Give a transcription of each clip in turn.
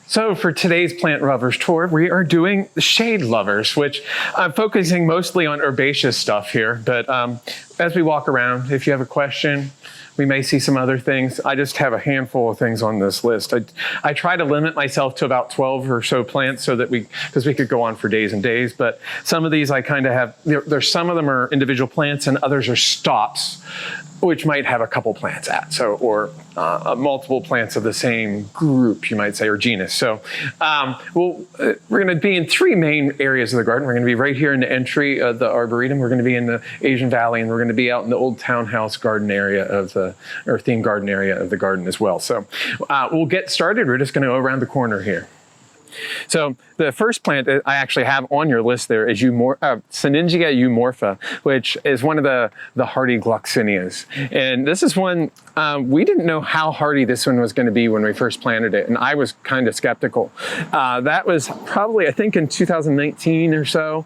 So for today's plant lovers tour, we are doing the shade lovers, which I'm focusing mostly on herbaceous stuff here. But as we walk around, if you have a question, we may see some other things. I just have a handful of things on this list. I try to limit myself to about 12 or so plants so that because we could go on for days and days, but some of these I kind of have, there's some of them are individual plants and others are stops, which might have a couple plants or multiple plants of the same group, you might say, or genus. So we're gonna be in three main areas of the garden. We're gonna be right here in the entry of the Arboretum. We're gonna be in the Asian Valley, and we're gonna be out in the old townhouse garden area or themed garden area of the garden as well. So we'll get started. We're just gonna go around the corner here. So the first plant that I actually have on your list there is Sinningia eumorpha, which is one of the hardy gloxinias. And this is one, we didn't know how hardy this one was going to be when we first planted it, and I was kind of skeptical. That was probably, I think, in 2019 or so,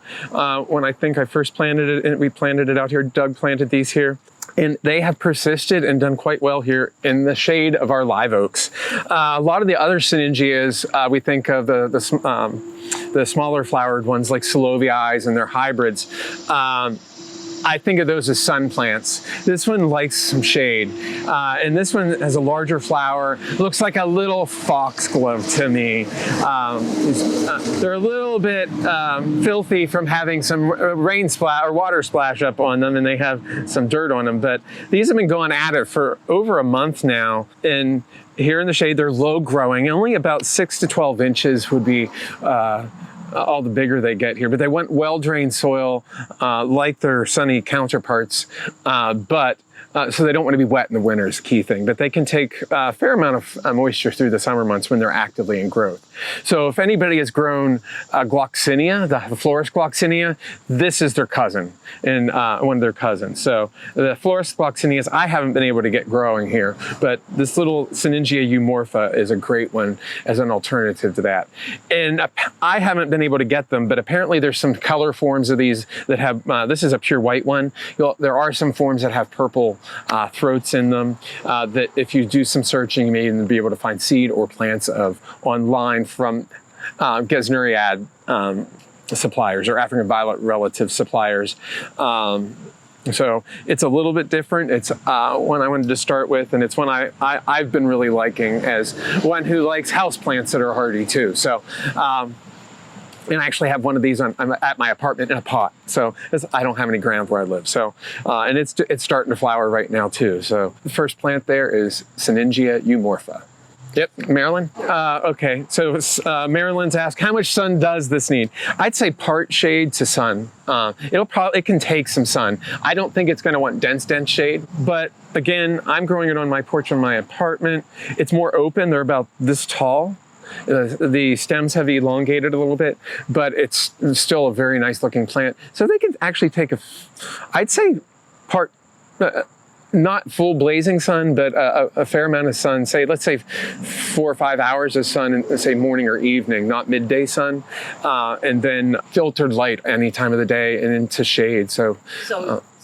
when I think I first planted it, and we planted it out here. Doug planted these here. And they have persisted and done quite well here in the shade of our live oaks. A lot of the other Sinningias, we think of the smaller flowered ones like Solovii and their hybrids. I think of those as sun plants. This one likes some shade. And this one has a larger flower. Looks like a little foxglove to me. They're a little bit filthy from having some rain splash or water splash up on them, and they have some dirt on them. But these have been going at it for over a month now. And here in the shade, they're low growing. Only about 6 to 12 inches would be all the bigger they get here, but they want well-drained soil like their sunny counterparts, so they don't want to be wet in the winter is the key thing, but they can take a fair amount of moisture through the summer months when they're actively in growth. So if anybody has grown gloxinia, the florist gloxinia, this is their cousin, and one of their cousins. So the florist gloxinias, I haven't been able to get growing here, but this little Sinningia eumorpha is a great one as an alternative to that. And I haven't been able to get them, but apparently there's some color forms of these that have, this is a pure white one. There are some forms that have purple throats in them that if you do some searching, you may even be able to find seed or plants of online from Gesneriad suppliers or African violet relative suppliers. So it's a little bit different. It's one I wanted to start with, and it's one I've been really liking as one who likes house plants that are hardy too. So and I actually have one of these I'm at my apartment in a pot. So I don't have any ground where I live. So, and it's starting to flower right now too. So the first plant there is Sinningia eumorpha. Yep, Marilyn. Okay, so Marilyn's asked, how much sun does this need? I'd say part shade to sun. It can take some sun. I don't think it's going to want dense shade, but again, I'm growing it on my porch in my apartment. It's more open. They're about this tall. The stems have elongated a little bit, but it's still a very nice looking plant. So they can actually take I'd say not full blazing sun, but a fair amount of sun, let's say 4 or 5 hours of sun, in, say morning or evening, not midday sun, and then filtered light any time of the day and into shade. So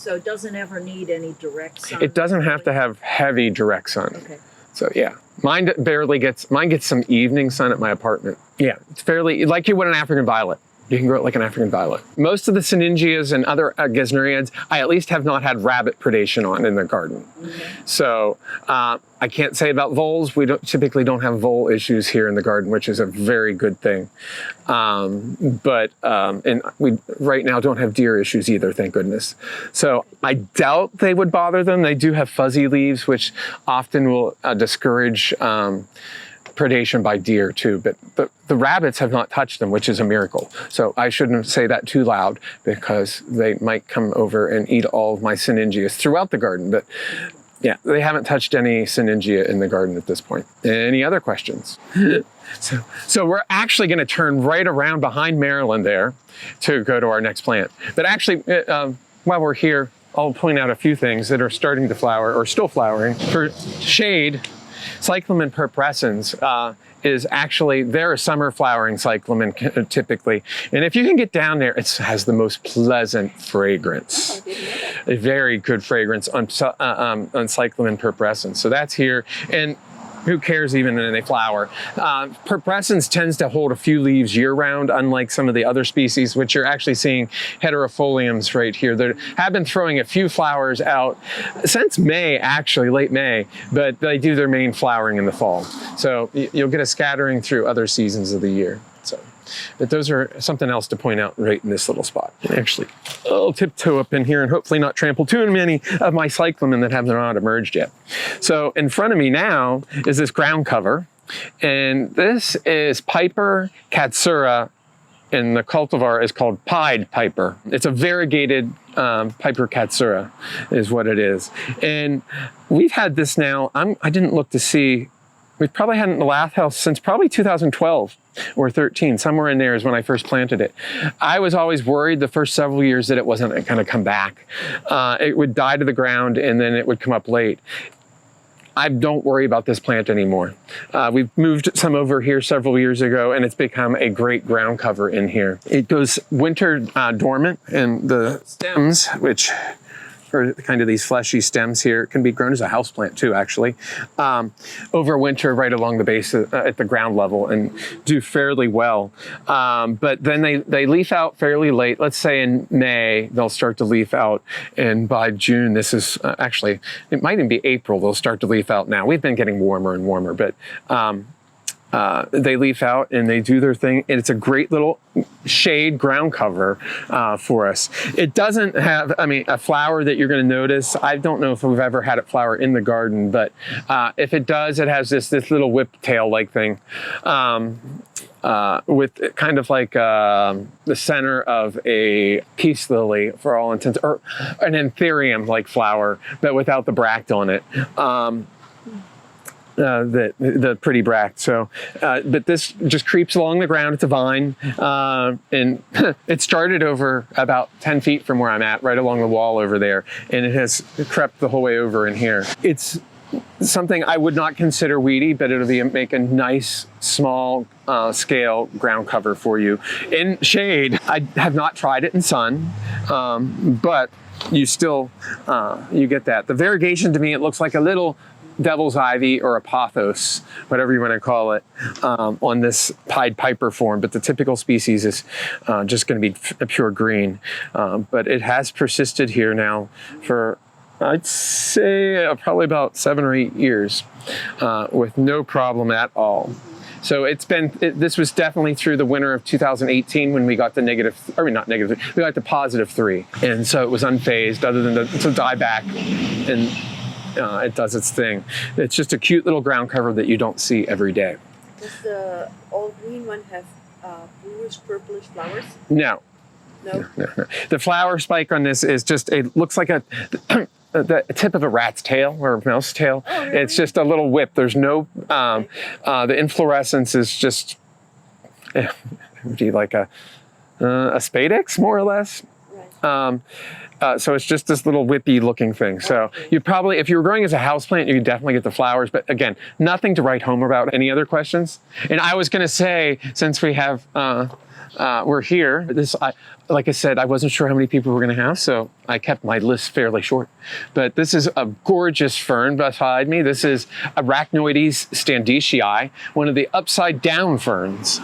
it doesn't ever need any direct sun? It doesn't have to have heavy direct sun. Okay. So yeah, mine gets some evening sun at my apartment. Yeah, it's fairly, like you would an African violet. You can grow it like an African violet. Most of the Sinningias and other Gesneriads, I at least have not had rabbit predation on in the garden. Mm-hmm. So I can't say about voles. We typically don't have vole issues here in the garden, which is a very good thing. And we right now don't have deer issues either, thank goodness. So I doubt they would bother them. They do have fuzzy leaves, which often will discourage predation by deer too, but the rabbits have not touched them, which is a miracle. So I shouldn't say that too loud because they might come over and eat all of my Sinningias throughout the garden. But yeah, they haven't touched any Sinningia in the garden at this point. Any other questions? So we're actually going to turn right around behind Marilyn there to go to our next plant. But actually, while we're here, I'll point out a few things that are starting to flower or still flowering. For shade, Cyclamen purpurascens is actually, they're a summer flowering cyclamen typically. And if you can get down there, it has the most pleasant fragrance. A very good fragrance on Cyclamen purpurascens. So that's here. And who cares even when they flower? Purpurascens tends to hold a few leaves year-round, unlike some of the other species, which you're actually seeing heterofoliums right here. They have been throwing a few flowers out since May, actually, late May, but they do their main flowering in the fall. So you'll get a scattering through other seasons of the year. So, but those are something else to point out right in this little spot. Actually, I'll tiptoe up in here and hopefully not trample too many of my cyclamen that have not emerged yet. So in front of me now is this ground cover, and this is Piper kadsura, and the cultivar is called Pied Piper. It's a variegated Piper kadsura is what it is. And we've had this now, I didn't look to see, we've probably had it in the last house since probably 2012 or 13, somewhere in there is when I first planted it. I was always worried the first several years that it wasn't going to come back. It would die to the ground and then it would come up late. I don't worry about this plant anymore. We've moved some over here several years ago and it's become a great ground cover in here. It goes winter dormant, and the stems, which are kind of these fleshy stems here, can be grown as a houseplant too, actually, over winter right along the base at the ground level and do fairly well. But then they leaf out fairly late. Let's say in May, they'll start to leaf out. And by June, this is actually, it might even be April, they'll start to leaf out now. We've been getting warmer and warmer, but they leaf out and they do their thing, and it's a great little shade ground cover for us. It doesn't have, a flower that you're going to notice. I don't know if we've ever had it flower in the garden, but if it does, it has this little whiptail-like thing with kind of like the center of a peace lily for all intents, or an anthurium-like flower, but without the bract on it. The pretty bract. So, but this just creeps along the ground. It's a vine, and it started over about 10 feet from where I'm at, right along the wall over there, and it has crept the whole way over in here. It's something I would not consider weedy, but it'll make a nice small scale ground cover for you. In shade, I have not tried it in sun, but you still, you get that. The variegation, to me, it looks like a little devil's ivy or a pothos, whatever you want to call it, on this Pied Piper form, but the typical species is just going to be a pure green. But it has persisted here now for, I'd say, probably about 7 or 8 years with no problem at all. So this was definitely through the winter of 2018 when we got the we got the +3. And so it was unfazed other than to die back, and it does its thing. It's just a cute little ground cover that you don't see every day. Does the all green one have bluish, purplish flowers? No. No? No. The flower spike on this is just, it looks like the tip of a rat's tail or a mouse tail. Oh, really? It's just a little whip. There's no, the inflorescence is just, it would be like a spadix, more or less. Right. So it's just this little whippy looking thing. So you probably, if you were growing as a houseplant, you could definitely get the flowers. But again, nothing to write home about. Any other questions? And I was going to say, since we have, we're here, like I said, I wasn't sure how many people we're going to have, so I kept my list fairly short. But this is a gorgeous fern beside me. This is Arachnoides standishii, one of the upside down ferns.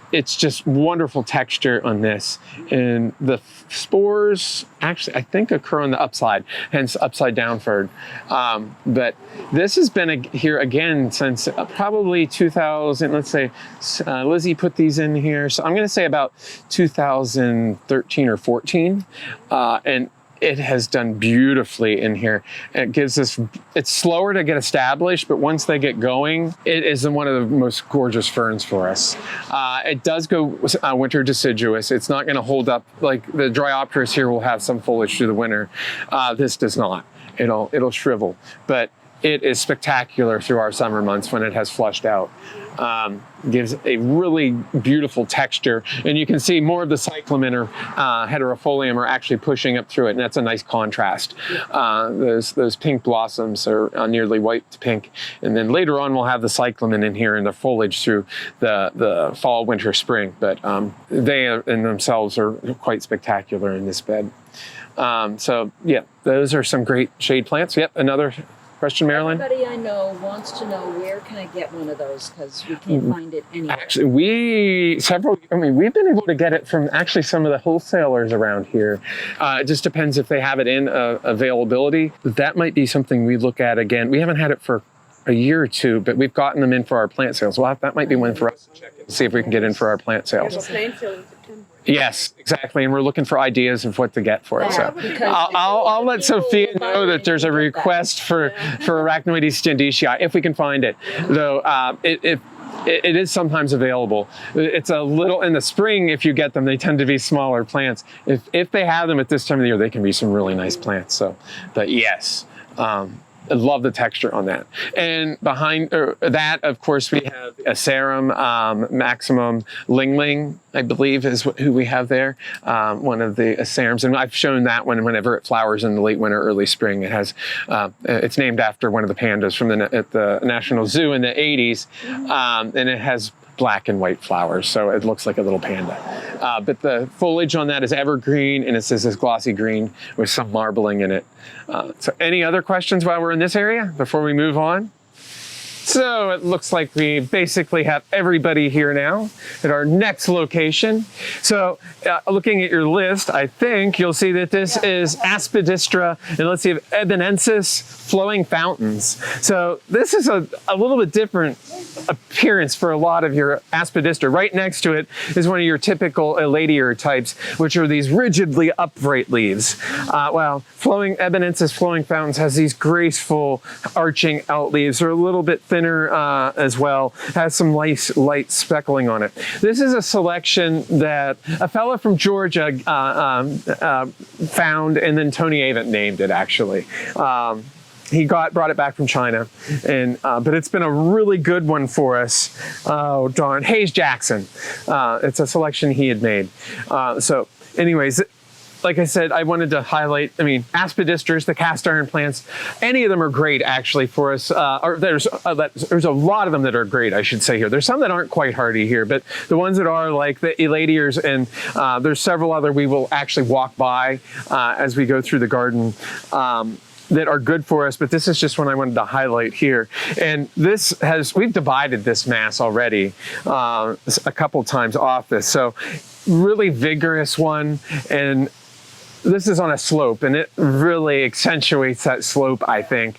It's just wonderful texture on this. And the spores actually, I think, occur on the upside, hence upside down fern. But this has been here again since probably 2000, let's say, Lizzie put these in here. So I'm gonna say about 2013 or 14. And it has done beautifully in here. It gives us, it's slower to get established, but once they get going, it is one of the most gorgeous ferns for us. It does go winter deciduous. It's not gonna hold up, like the Dryopteris here will have some foliage through the winter. This does not. It'll shrivel, but it is spectacular through our summer months when it has flushed out. Gives a really beautiful texture, and you can see more of the cyclamen or heterofolium are actually pushing up through it, and that's a nice contrast. Those pink blossoms are nearly white to pink, and then later on we'll have the cyclamen in here and the foliage through the fall, winter, spring, but they in themselves are quite spectacular in this bed. So yeah, those are some great shade plants. Yep, another Question, Marilyn? Everybody I know wants to know where can I get one of those because we can't find it anywhere. Actually, we've been able to get it from actually some of the wholesalers around here. It just depends if they have it in availability. That might be something we look at again. We haven't had it for a year or two, but we've gotten them in for our plant sales. Well, that might be one for us to check and see if we can get in for our plant sales. There's a plant sale in September. Yes, exactly. And we're looking for ideas of what to get for it. So Because I'll let people Sophia will buy know it that there's a and get that. request for Arachnoides standishii, if we can find it. Though it is sometimes available. It's a little, in the spring, if you get them, they tend to be smaller plants. If they have them at this time of the year, they can be some really nice plants. So, but yes. I love the texture on that. And behind that, of course, we have Asarum, maximum Ling Ling, I believe is who we have there. One of the Asarums. And I've shown that one whenever it flowers in the late winter, early spring. It has, it's named after one of the pandas from at the National Zoo in the 80s. And it has black and white flowers, so it looks like a little panda. But the foliage on that is evergreen, and it's this glossy green with some marbling in it. So any other questions while we're in this area before we move on? So it looks like we basically have everybody here now at our next location. So looking at your list, I think you'll see that this is Aspidistra, and let's see, ebianensis, flowing fountains. So this is a little bit different appearance for a lot of your Aspidistra. Right next to it is one of your typical elatior types, which are these rigidly upright leaves. Well, ebianensis flowing fountains has these graceful arching out leaves. They're a little bit thinner as well, has some light speckling on it. This is a selection that a fellow from Georgia found, and then Tony Avent named it, actually. He brought it back from China, and but it's been a really good one for us. Oh darn, Hayes Jackson. It's a selection he had made. So anyways, like I said, I wanted to highlight, Aspidistras, the cast iron plants, any of them are great actually for us. There's a lot of them that are great, I should say here. There's some that aren't quite hardy here, but the ones that are, like the elatiors, and there's several other we will actually walk by as we go through the garden. That are good for us, but this is just one I wanted to highlight here. And we've divided this mass already a couple times off this. So really vigorous one, and this is on a slope, and it really accentuates that slope, I think,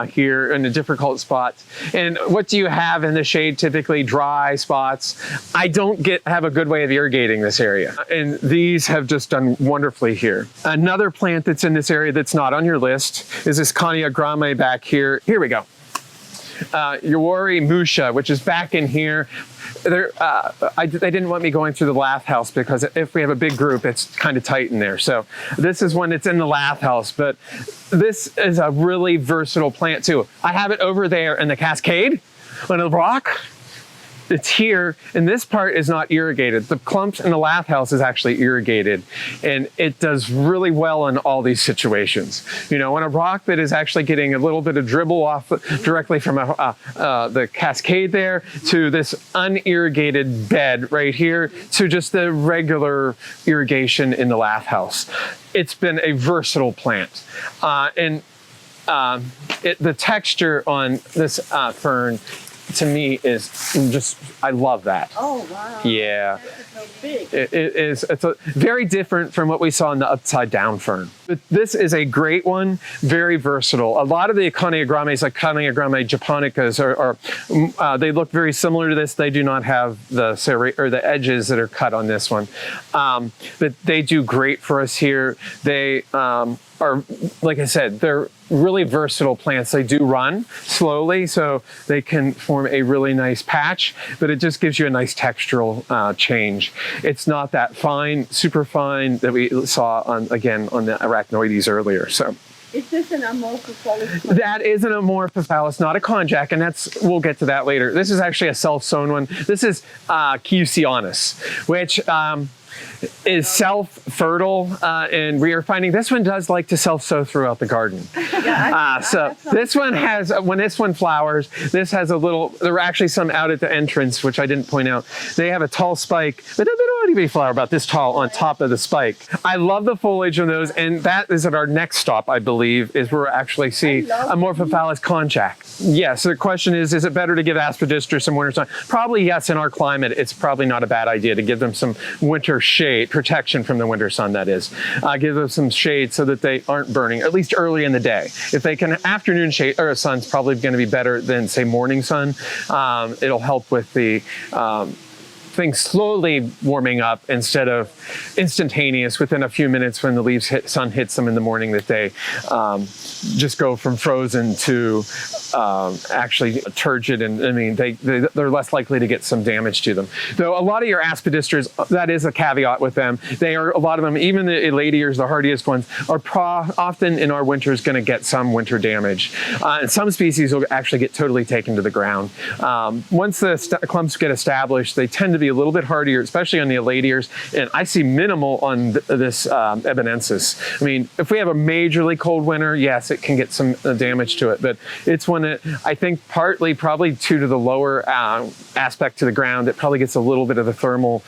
here in the difficult spots. And what do you have in the shade? Typically dry spots. I don't have a good way of irrigating this area, and these have just done wonderfully here. Another plant that's in this area that's not on your list is this Coniogramme back here. Here we go. Yoroi Musha, which is back in here. They didn't want me going through the lath house because if we have a big group, it's kind of tight in there. So this is one that's in the lath house, but this is a really versatile plant too. I have it over there in the cascade on the rock. It's here, and this part is not irrigated. The clumps in the lath house is actually irrigated, and it does really well in all these situations. On a rock that is actually getting a little bit of dribble off directly from the cascade there to this unirrigated bed right here to just the regular irrigation in the lath house. It's been a versatile plant, and the texture on this fern, to me, is just, I love that. Oh, wow. Yeah. That's so big. It's very different from what we saw in the upside down fern. But this is a great one, very versatile. A lot of the Coniogrammes, like Coniogramme japonicas, they look very similar to this. They do not have the edges that are cut on this one. But they do great for us here. They are, like I said, they're really versatile plants. They do run slowly, so they can form a really nice patch, but it just gives you a nice textural change. It's not that fine, super fine that we saw on the Arachnoides earlier. So Is this an Amorphophallus? that is an Amorphophallus, not a konjac, and we'll get to that later. This is actually a self-sown one. This is kiusianus, which is self-fertile, and we are finding this one does like to self-sow throughout the garden. So this one has, when this one flowers, this has a little, there are actually some out at the entrance, which I didn't point out. They have a tall spike, but they don't even flower about this tall on top of the spike. I love the foliage of those, and that is at our next stop, I believe, is where we'll actually see Amorphophallus konjac. Yes, so the question is it better to give Aspidistra some winter sun? Probably yes, in our climate, it's probably not a bad idea to give them some winter shade, protection from the winter sun, that is. Give them some shade so that they aren't burning, at least early in the day. If they can, afternoon shade, or sun's probably going to be better than, say, morning sun. It'll help with the things slowly warming up instead of instantaneous within a few minutes when the sun hits them in the morning, that they just go from frozen to actually turgid, and I mean they're less likely to get some damage to them. Though a lot of your Aspidistras, that is a caveat with them. They are, a lot of them, even the eladiers, the hardiest ones, are often in our winters going to get some winter damage. And some species will actually get totally taken to the ground. Once the clumps get established, they tend to be a little bit hardier, especially on the eladiers, and I see minimal on this ebianensis. I mean, if we have a majorly cold winter, yes, it can get some damage to it, but it's one that I think partly probably due to the lower aspect to the ground, it probably gets a little bit of the thermal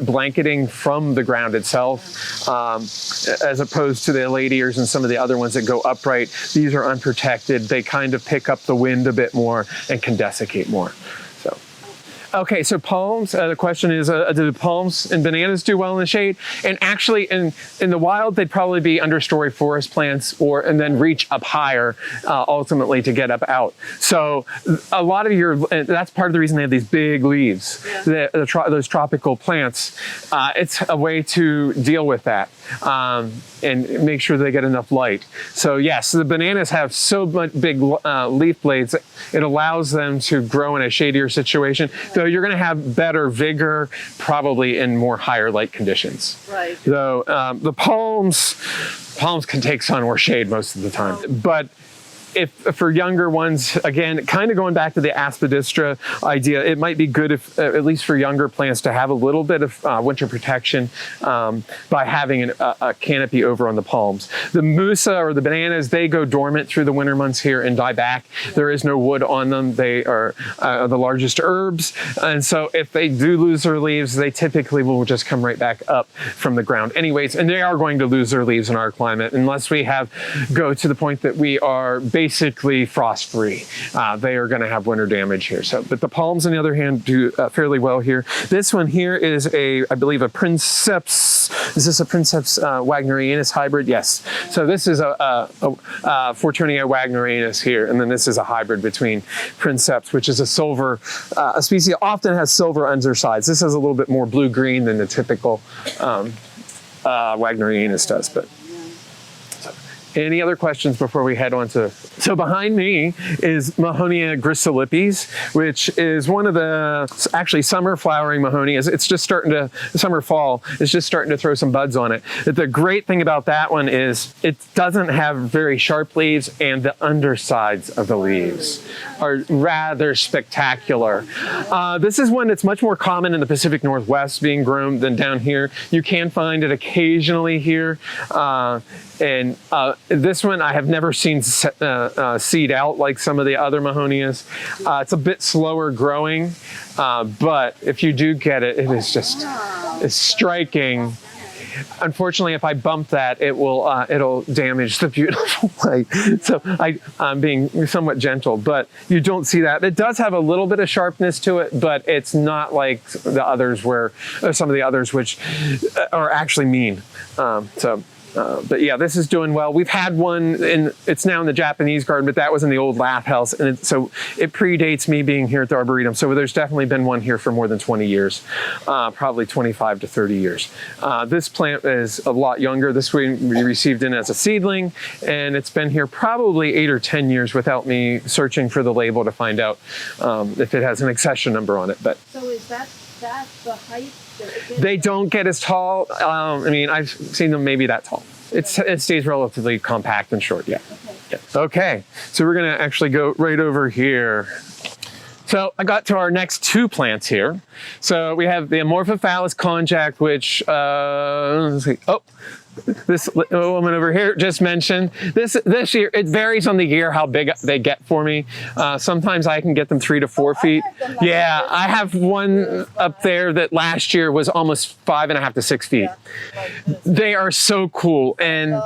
blanketing from the ground itself, as opposed to the eladiers and some of the other ones that go upright. These are unprotected. They kind of pick up the wind a bit more and can desiccate more. Okay, so palms, the question is, do the palms and bananas do well in the shade? And actually, in the wild, they'd probably be understory forest plants, and then reach up higher, ultimately, to get up out. So a lot of that's part of the reason they have these big leaves, those tropical plants. It's a way to deal with that. And make sure they get enough light. So yes, the bananas have so much big leaf blades, it allows them to grow in a shadier situation, though you're going to have better vigor probably in more higher light conditions. Right. Though the palms can take sun or shade most of the time. But if for younger ones, again, kind of going back to the Aspidistra idea, it might be good if, at least for younger plants, to have a little bit of winter protection by having a canopy over on the palms. The Musha, or the bananas, they go dormant through the winter months here and die back. There is no wood on them. They are the largest herbs. And so if they do lose their leaves, they typically will just come right back up from the ground anyways. And they are going to lose their leaves in our climate unless we go to the point that we are basically frost-free. They are going to have winter damage here. So, but the palms, on the other hand, do fairly well here. This one here is I believe, a Princeps. Is this a Princeps wagnerianus hybrid? Yes. So this is a Fortunia wagnerianus here, and then this is a hybrid between Princeps, which is a species that often has silver undersides. This has a little bit more blue-green than the typical wagnerianus does, but. Any other questions before we head on to... So behind me is Mahonia grissolipes, which is one of the actually summer flowering mahonias. It's just starting to, summer fall, it's just starting to throw some buds on it. The great thing about that one is it doesn't have very sharp leaves, and the undersides of the leaves are rather spectacular. This is one that's much more common in the Pacific Northwest being grown than down here. You can find it occasionally here. And this one I have never seen seed out like some of the other mahonias. It's a bit slower growing, but if you do get it, it is just it's striking. Unfortunately, if I bump that, it'll damage the beautiful light. So I'm being somewhat gentle, but you don't see that. It does have a little bit of sharpness to it, but it's not like the others some of the others which are actually mean. But yeah, this is doing well. We've had one, it's now in the Japanese garden, but that was in the old lath house. And so it predates me being here at the Arboretum. So there's definitely been one here for more than 20 years, probably 25 to 30 years. This plant is a lot younger. This we received in as a seedling, and it's been here probably 8 or 10 years without me searching for the label to find out if it has an accession number on it. But So is that the height? They don't get as tall. I mean, I've seen them maybe that tall. It stays relatively compact and short, yeah. Okay. Okay, so we're gonna actually go right over here So I got to our next two plants here. So we have the Amorphophallus conjact, which, let's see, this woman over here just mentioned. This year, it varies on the year how big they get for me. Sometimes I can get them 3 to 4 feet. Yeah, I have one up there that last year was almost 5.5 to 6 feet. They are so cool, and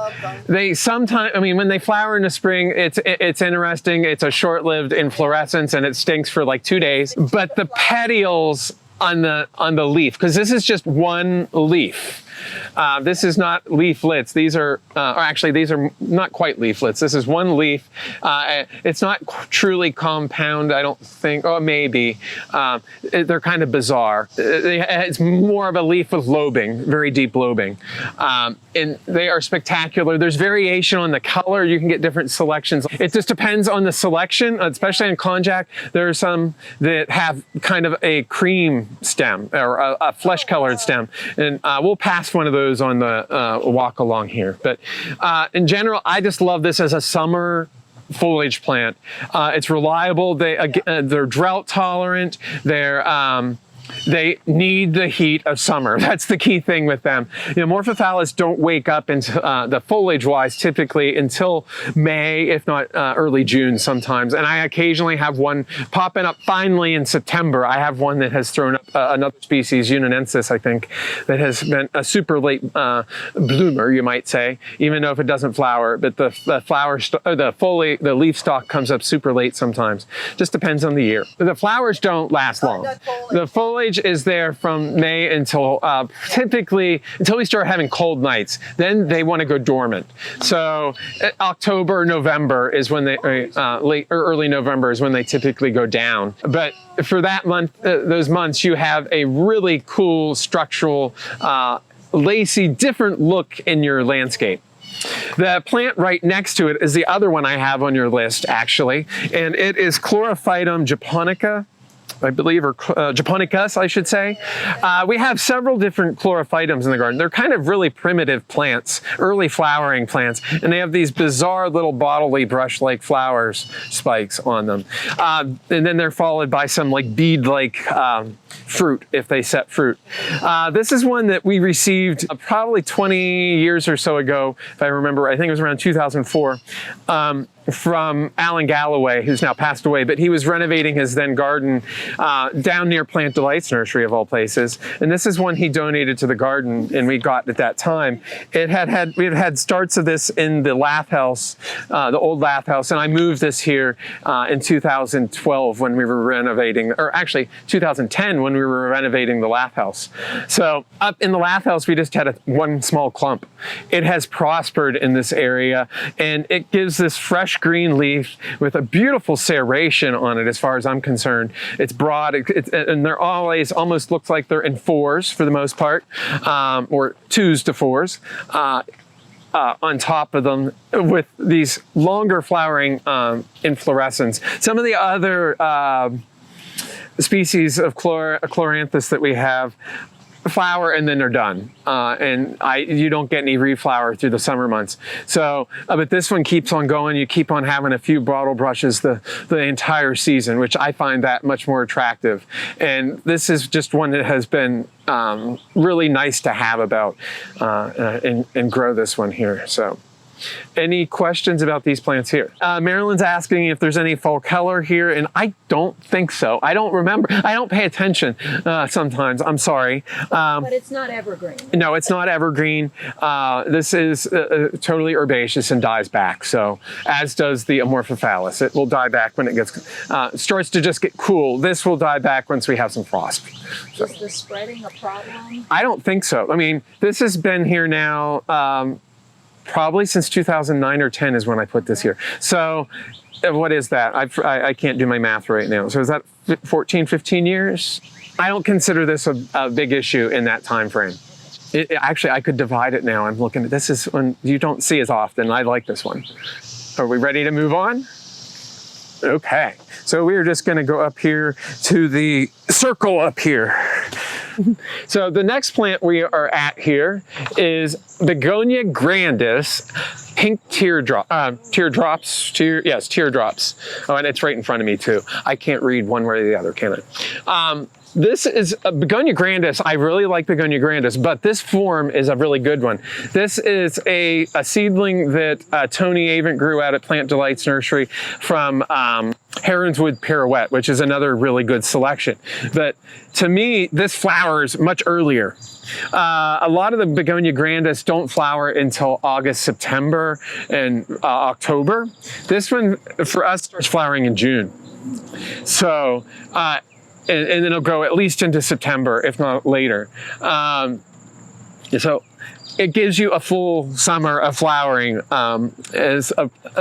they sometimes, I mean, when they flower in the spring, it's interesting. It's a short-lived inflorescence, and it stinks for like 2 days. But the petioles on the leaf, because this is just one leaf. This is not leaflets. These are, or actually, these are not quite leaflets. This is one leaf. It's not truly compound, I don't think. Oh, maybe. They're kind of bizarre. It's more of a leaf with lobing, very deep lobing. And they are spectacular. There's variation on the color. You can get different selections. It just depends on the selection, especially in konjac. There are some that have kind of a cream stem or a flesh-colored stem. And we'll pass one of those on the walk along here. But in general, I just love this as a summer foliage plant. It's reliable. They're drought tolerant. They need the heat of summer. That's the key thing with them. You know, Amorphophallus don't wake up into the foliage-wise typically until May, if not early June sometimes. And I occasionally have one popping up finally in September. I have one that has thrown up another species, ebianensis, I think, that has been a super late bloomer, you might say, even though if it doesn't flower. But the leaf stalk comes up super late sometimes. Just depends on the year. The flowers don't last long. The foliage is there from May until typically until we start having cold nights. Then they want to go dormant. So October, November is when they late or early November is when they typically go down. But for that month, those months, you have a really cool structural, lacy, different look in your landscape. The plant right next to it is the other one I have on your list, actually, and it is Chlorophytum japonica, I believe, or japonicus, I should say. We have several different chlorophytums in the garden. They're kind of really primitive plants, early flowering plants, and they have these bizarre little bodily brush-like flowers, spikes on them. And then they're followed by some like bead-like fruit, if they set fruit. This is one that we received probably 20 years or so ago, if I remember. I think it was around 2004. From Alan Galloway, who's now passed away, but he was renovating his then garden down near Plant Delight's nursery of all places. And this is one he donated to the garden, and we got at that time. We had had starts of this in the lath house, the old lath house, and I moved this here in 2012 when we were renovating, or actually 2010 when we were renovating the lath house. So up in the lath house, we just had one small clump. It has prospered in this area, and it gives this fresh green leaf with a beautiful serration on it as far as I'm concerned. It's broad, and they're always almost looks like they're in 4s for the most part, or 2s to 4s. On top of them with these longer flowering inflorescence. Some of the other species of chloranthus that we have flower and then they're done, and you don't get any reflower through the summer months. So but this one keeps on going. You keep on having a few bottle brushes the entire season, which I find that much more attractive. And this is just one that has been really nice to have about and grow this one here. So any questions about these plants here? Marilyn's asking if there's any fall color here, and I don't think so. I don't remember. I don't pay attention sometimes. I'm sorry. But it's not evergreen. No, it's not evergreen. This is totally herbaceous and dies back. So as does the Amorphophallus. It will die back when it gets starts to just get cool. This will die back once we have some frost. So. Is the spreading a problem? I don't think so. I mean, this has been here now probably since 2009 or 10 is when I put this here. So what is that? I can't do my math right now. So is that 14, 15 years? I don't consider this a big issue in that time frame. Actually, I could divide it now. I'm looking at this is one you don't see as often. I like this one. Are we ready to move on? Okay. So we're just going to go up here to the circle up here. So the next plant we are at here is Begonia grandis pink teardrops. Oh, and it's right in front of me too. I can't read one way or the other, can I? This is a Begonia grandis. I really like Begonia grandis, but this form is a really good one. This is a seedling that Tony Avent grew out at Plant Delights Nursery from Heronswood Pirouette, which is another really good selection. But to me, this flowers much earlier. A lot of the Begonia grandis don't flower until August, September, and October. This one, for us, starts flowering in June. So, and then it'll go at least into September, if not later. So it gives you a full summer of flowering, as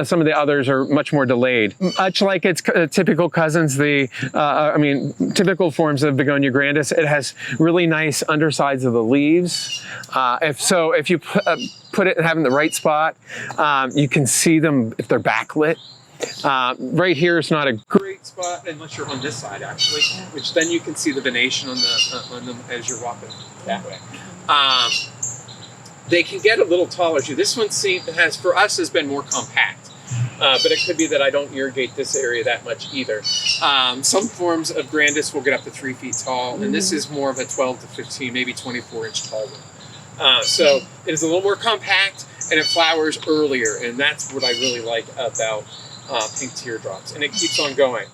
some of the others are much more delayed. Much like its typical cousins, typical forms of Begonia grandis, it has really nice undersides of the leaves. If you put it and have it in the right spot, you can see them if they're backlit. Right here is not a great spot unless you're on this side, actually, which then you can see the venation on them as you're walking that way. They can get a little taller too. This one has been more compact, but it could be that I don't irrigate this area that much either. Some forms of grandis will get up to 3 feet tall, and this is more of a 12 to 15, maybe 24-inch tall one. So it is a little more compact, and it flowers earlier, and that's what I really like about pink teardrops, and it keeps on going.